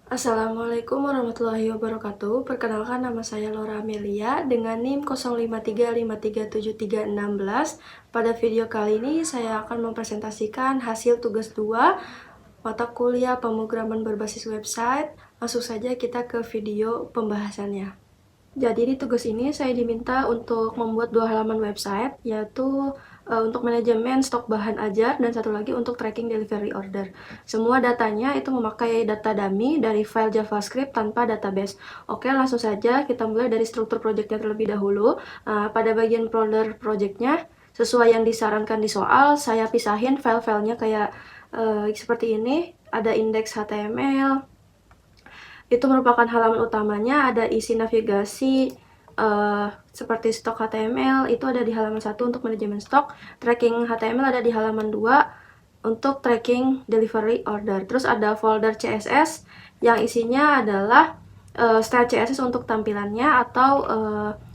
Assalamualaikum warahmatullahi wabarakatuh. Perkenalkan, nama saya Laura Amelia dengan NIM 0535373616. Pada video kali ini saya akan mempresentasikan hasil tugas 2 mata kuliah pemrograman berbasis website. Langsung saja kita ke video pembahasannya. Jadi di tugas ini saya diminta untuk membuat 2 halaman website, yaitu untuk manajemen stok bahan ajar dan satu lagi untuk tracking delivery order. Semua datanya itu memakai data dummy dari file JavaScript tanpa database. Oke, langsung saja kita mulai dari struktur projectnya terlebih dahulu. Pada bagian folder projectnya, sesuai yang disarankan di soal, saya pisahin file-filenya kayak seperti ini. Ada index HTML, itu merupakan halaman utamanya, ada isi navigasi seperti stok HTML, itu ada di halaman 1 untuk manajemen stok. Tracking HTML ada di halaman 2 untuk tracking delivery order. Terus ada folder CSS yang isinya adalah style CSS untuk tampilannya atau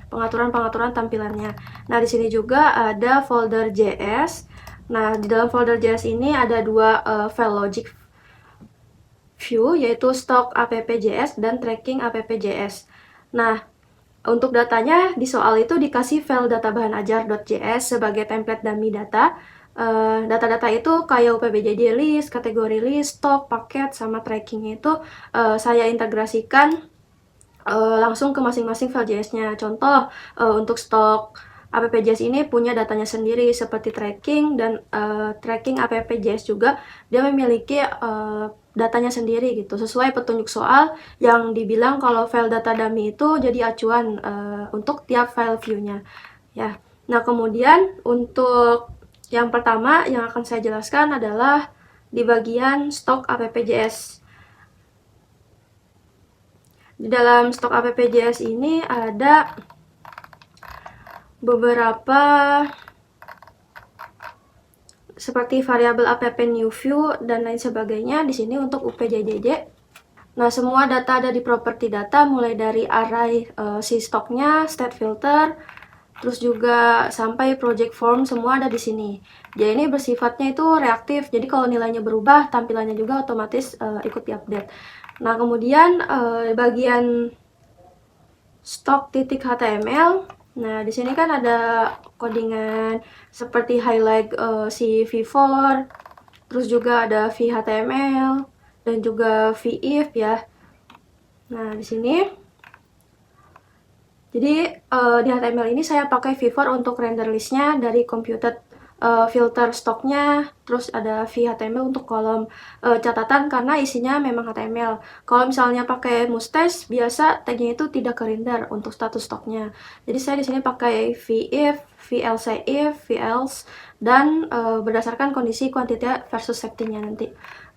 pengaturan-pengaturan tampilannya. Nah, di sini juga ada folder JS. Nah, di dalam folder JS ini ada 2 file logic view, yaitu stok app.js dan tracking app.js. Nah, untuk datanya di soal itu dikasih file data bahan ajar.js sebagai template dummy data. Data-data itu kayak UPBJJ list, kategori list, stok, paket, sama trackingnya itu saya integrasikan langsung ke masing-masing file JS-nya. Contoh, untuk stok app.js ini punya datanya sendiri seperti tracking, dan tracking app.js juga dia memiliki datanya sendiri gitu, sesuai petunjuk soal yang dibilang kalau file data dummy itu jadi acuan untuk tiap file view-nya ya. Nah, kemudian untuk yang pertama yang akan saya jelaskan adalah di bagian stok app.js. Di dalam stok app.js ini ada beberapa seperti variabel app new view dan lain sebagainya di sini untuk UPJJJ. Nah, semua data ada di properti data, mulai dari array si stoknya, state filter, terus juga sampai project form, semua ada di sini. Jadi ini bersifatnya itu reaktif, jadi kalau nilainya berubah, tampilannya juga otomatis ikut diupdate. Nah, kemudian bagian stok.html. Nah, di sini kan ada codingan seperti highlight si v4, terus juga ada vhtml dan juga vif ya. Nah, di sini jadi di HTML ini saya pakai v4 untuk render listnya dari computed filter stoknya, terus ada vhtml untuk kolom catatan karena isinya memang HTML. Kalau misalnya pakai mustache, biasa tagnya itu tidak ke render untuk status stoknya. Jadi saya di sini pakai vif, vlcif, velse, dan berdasarkan kondisi quantity versus safety-nya nanti.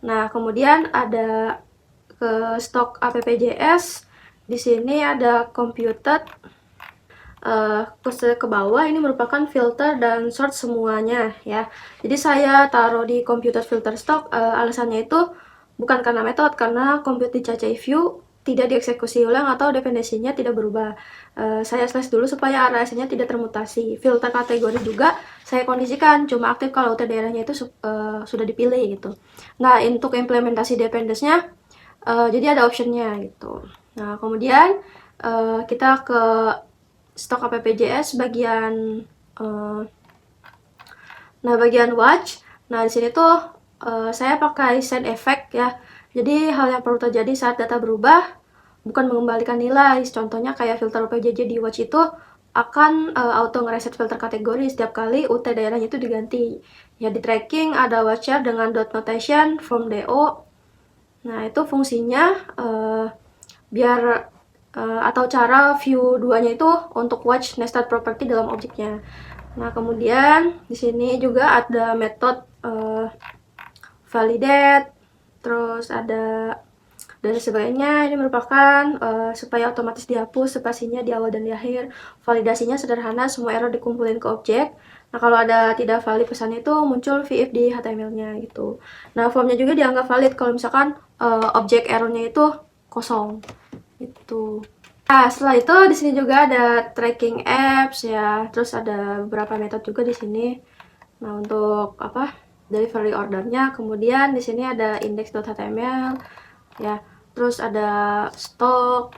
Nah, kemudian ada ke stok app.js. Di sini ada computed, ke bawah ini merupakan filter dan sort semuanya ya. Jadi saya taruh di computed filter stock, alasannya itu bukan karena metode, karena compute di CC view tidak dieksekusi ulang atau dependensinya tidak berubah. Saya slash dulu supaya RSS-nya tidak termutasi. Filter kategori juga saya kondisikan cuma aktif kalau daerahnya itu sudah dipilih gitu. Nah, untuk implementasi dependence-nya jadi ada optionnya gitu. Nah, kemudian kita ke stok app.js bagian bagian watch. Nah, di sini tuh saya pakai send effect ya. Jadi hal yang perlu terjadi saat data berubah bukan mengembalikan nilai. Contohnya kayak filter UPJJ di watch itu akan auto ngereset filter kategori setiap kali UT daerahnya itu diganti. Ya, di tracking ada watcher dengan dot notation from do. Nah, itu fungsinya biar atau cara view 2-nya itu untuk watch nested property dalam objeknya. Nah, kemudian di sini juga ada metode validate, terus ada dan sebagainya. Ini merupakan supaya otomatis dihapus spasinya di awal dan di akhir. Validasinya sederhana, semua error dikumpulin ke objek. Nah, kalau ada tidak valid pesannya itu muncul vif di HTML-nya gitu. Nah, formnya juga dianggap valid kalau misalkan objek errornya itu kosong gitu. Nah, setelah itu di sini juga ada tracking apps ya, terus ada beberapa metode juga di sini. Nah, untuk delivery ordernya, kemudian di sini ada index.html ya. terus ada stok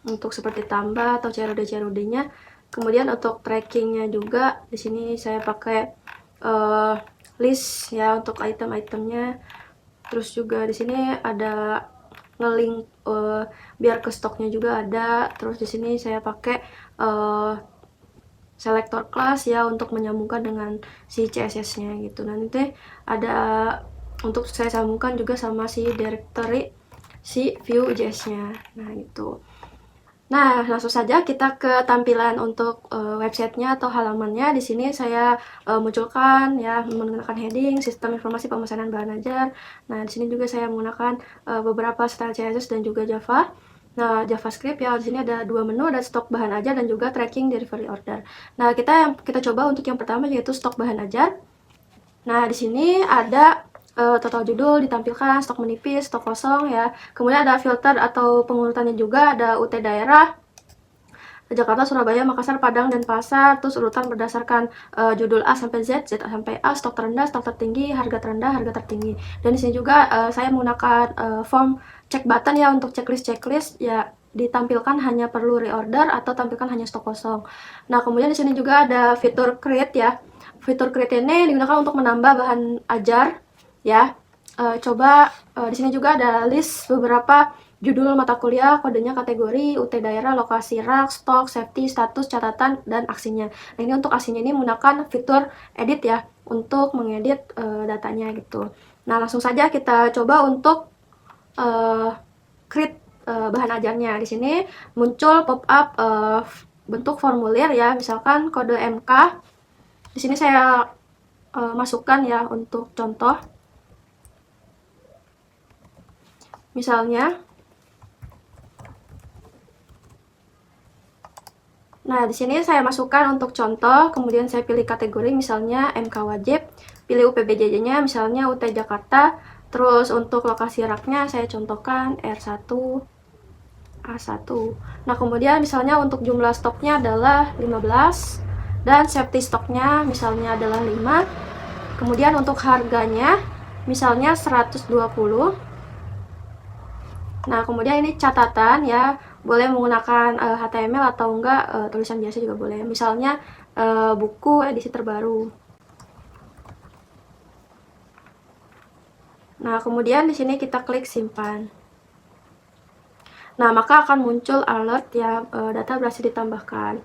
untuk seperti tambah atau CRUD-nya. Kemudian untuk trackingnya juga di sini saya pakai list ya untuk item-itemnya. Terus juga di sini ada ngelink biar ke stoknya juga ada. Terus di sini saya pakai selector class ya untuk menyambungkan dengan si CSS-nya gitu. Nanti ada untuk saya sambungkan juga sama si directory si Vue.js-nya. Nah, gitu. Nah, langsung saja kita ke tampilan untuk websitenya atau halamannya. Di sini saya munculkan ya menggunakan heading sistem informasi pemesanan bahan ajar. Nah, di sini juga saya menggunakan beberapa style CSS dan juga Java. Nah, JavaScript ya, di sini ada dua menu, ada stok bahan ajar dan juga tracking delivery order. Nah, kita coba untuk yang pertama yaitu stok bahan ajar. Nah, di sini ada total judul ditampilkan, stok menipis, stok kosong ya. Kemudian ada filter atau pengurutannya juga, ada UT daerah, Jakarta, Surabaya, Makassar, Padang, dan Pasar. Terus urutan berdasarkan judul A sampai Z, Z sampai A, stok terendah, stok tertinggi, harga terendah, harga tertinggi. Dan di sini juga saya menggunakan form check button ya untuk checklist ya, ditampilkan hanya perlu reorder atau tampilkan hanya stok kosong. Nah, kemudian di sini juga ada fitur create ya. Fitur create ini digunakan untuk menambah bahan ajar ya. Di sini juga ada list beberapa judul mata kuliah, kodenya kategori, UT daerah, lokasi rak, stok, safety, status, catatan, dan aksinya. Nah, ini untuk aksinya ini menggunakan fitur edit ya, untuk mengedit datanya gitu. Nah, langsung saja kita coba untuk create bahan ajarnya. Di sini muncul pop-up bentuk formulir ya, misalkan kode MK. Di sini saya masukkan ya untuk contoh. Misalnya, nah, di sini saya masukkan untuk contoh, kemudian saya pilih kategori, misalnya MK wajib, pilih UPBJJ-nya, misalnya UT Jakarta, terus untuk lokasi raknya saya contohkan R1, A1. Nah, kemudian misalnya untuk jumlah stoknya adalah 15, dan safety stoknya misalnya adalah 5, kemudian untuk harganya misalnya 120. Nah, kemudian ini catatan ya, boleh menggunakan HTML atau enggak tulisan biasa juga boleh. Misalnya buku edisi terbaru. Nah, kemudian di sini kita klik simpan. Nah, maka akan muncul alert ya, data berhasil ditambahkan.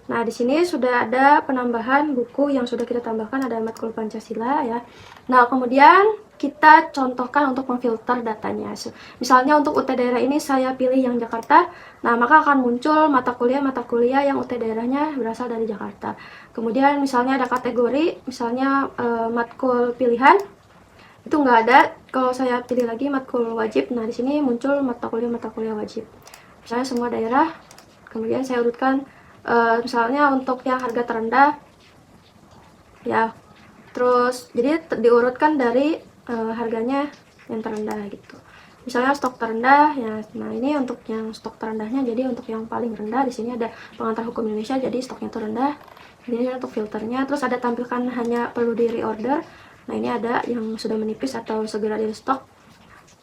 Nah, di sini sudah ada penambahan buku yang sudah kita tambahkan, ada matkul Pancasila ya. Nah, kemudian kita contohkan untuk memfilter datanya. Misalnya untuk UT daerah ini saya pilih yang Jakarta. Nah, maka akan muncul mata kuliah yang UT daerahnya berasal dari Jakarta. Kemudian misalnya ada kategori, misalnya matkul pilihan. Itu nggak ada. Kalau saya pilih lagi matkul wajib, nah di sini muncul mata kuliah wajib. Misalnya semua daerah. Kemudian saya urutkan misalnya untuk yang harga terendah ya, terus jadi diurutkan dari harganya yang terendah gitu. Misalnya stok terendah ya, nah ini untuk yang stok terendahnya, jadi untuk yang paling rendah di sini ada pengantar hukum Indonesia, jadi stoknya itu rendah. Ini untuk filternya, terus ada tampilkan hanya perlu di reorder. Nah, ini ada yang sudah menipis atau segera di stok.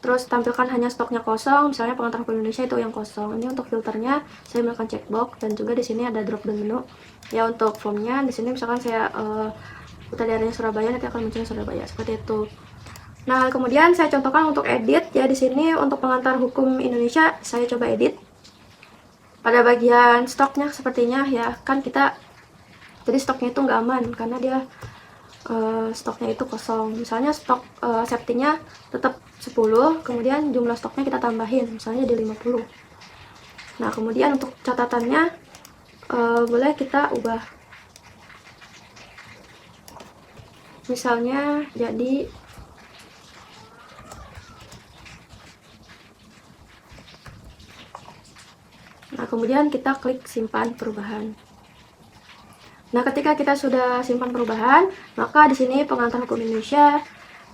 Terus tampilkan hanya stoknya kosong, misalnya pengantar hukum Indonesia itu yang kosong. Ini untuk filternya saya melakukan checkbox, dan juga di sini ada drop down menu. Ya, untuk formnya di sini misalkan saya UT daerahnya Surabaya, nanti akan muncul Surabaya seperti itu. Nah, kemudian saya contohkan untuk edit ya, di sini untuk pengantar hukum Indonesia saya coba edit. Pada bagian stoknya sepertinya ya, kan kita jadi stoknya itu nggak aman karena dia stoknya itu kosong. Misalnya stok safety-nya tetap 10, kemudian jumlah stoknya kita tambahin misalnya di 50. Nah, kemudian untuk catatannya boleh kita ubah, misalnya jadi nah, kemudian kita klik simpan perubahan. Nah, ketika kita sudah simpan perubahan, maka di sini pengantar hukum Indonesia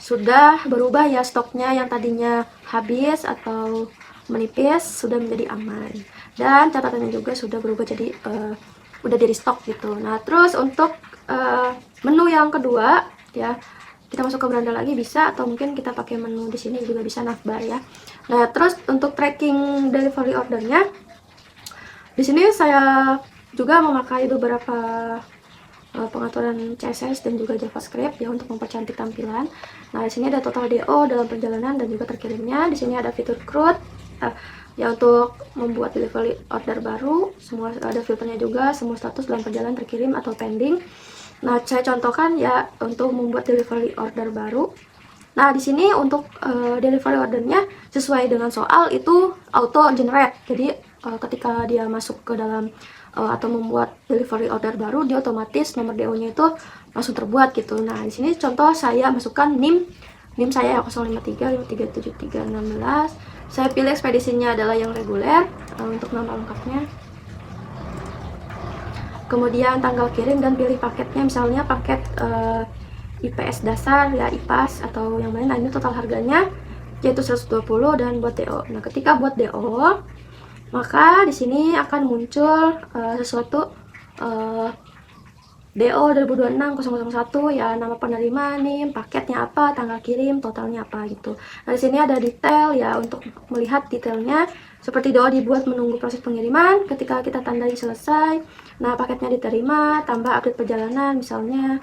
sudah berubah ya, stoknya yang tadinya habis atau menipis sudah menjadi aman, dan catatannya juga sudah berubah jadi udah di restock gitu. Nah, terus untuk menu yang kedua ya, kita masuk ke beranda lagi bisa, atau mungkin kita pakai menu di sini juga bisa, navbar ya. Nah, terus untuk tracking delivery ordernya, di sini saya juga memakai beberapa pengaturan CSS dan juga JavaScript ya untuk mempercantik tampilan. Nah, di sini ada total DO dalam perjalanan dan juga terkirimnya. Di sini ada fitur CRUD ya untuk membuat delivery order baru. Semua ada filternya juga, semua status dalam perjalanan, terkirim atau pending. Nah, saya contohkan ya untuk membuat delivery order baru. Nah, di sini untuk delivery ordernya sesuai dengan soal itu auto generate. Jadi ketika dia masuk ke dalam atau membuat delivery order baru, dia otomatis nomor DO-nya itu langsung terbuat gitu. Nah, di sini contoh saya masukkan NIM saya 053537316. Saya pilih ekspedisinya adalah yang reguler untuk nama lengkapnya. Kemudian tanggal kirim dan pilih paketnya, misalnya paket IPS dasar ya, IPAS atau yang lain. Nah, ini total harganya yaitu 120 dan buat DO. Nah, ketika buat DO, maka di sini akan muncul sesuatu DO 2026-001 ya, nama penerima, NIM, paketnya apa, tanggal kirim, totalnya apa gitu. Nah, di sini ada detail ya untuk melihat detailnya, seperti DO dibuat menunggu proses pengiriman. Ketika kita tandai selesai, nah paketnya diterima, tambah update perjalanan, misalnya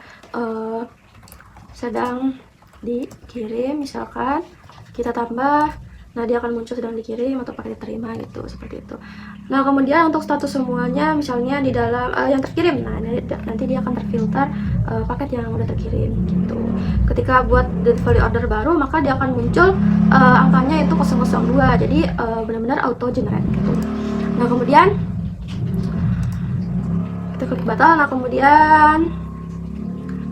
sedang dikirim, misalkan kita tambah, nah dia akan muncul sedang dikirim atau paket diterima gitu, seperti itu. Nah, kemudian untuk status semuanya, misalnya di dalam yang terkirim, nah nanti dia akan terfilter paket yang udah terkirim gitu. Ketika buat delivery order baru, maka dia akan muncul angkanya itu 002, jadi benar-benar auto generate gitu. Nah, kemudian kita klik batal. Nah, kemudian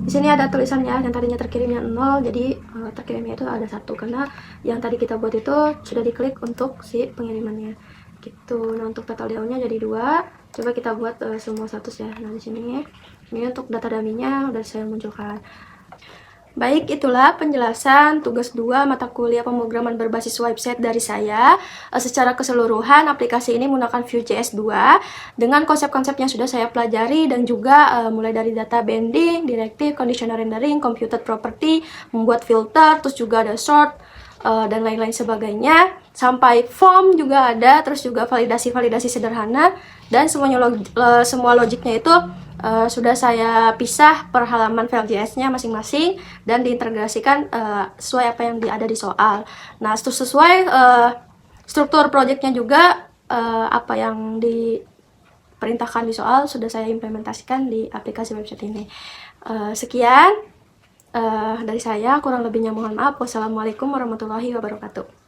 di sini ada tulisannya, yang tadinya terkirimnya 0, jadi terkirimnya itu ada 1 karena yang tadi kita buat itu sudah diklik untuk si pengirimannya gitu. Nah, untuk total DO-nya jadi 2. Coba kita buat semua status ya. Nah, di sini ini untuk data dummy-nya udah saya munculkan. Baik, itulah penjelasan tugas 2 mata kuliah pemrograman berbasis website dari saya. Secara keseluruhan, aplikasi ini menggunakan Vue.js 2 dengan konsep-konsep yang sudah saya pelajari, dan juga mulai dari data binding, directive, conditional rendering, computed property, membuat filter, terus juga ada sort, dan lain-lain sebagainya. Sampai form juga ada, terus juga validasi-validasi sederhana, dan semua logiknya itu sudah saya pisah per halaman file JS-nya masing-masing dan diintegrasikan sesuai apa yang ada di soal. Nah, sesuai struktur projectnya juga apa yang diperintahkan di soal sudah saya implementasikan di aplikasi website ini. Sekian dari saya, kurang lebihnya mohon maaf. Wassalamualaikum warahmatullahi wabarakatuh.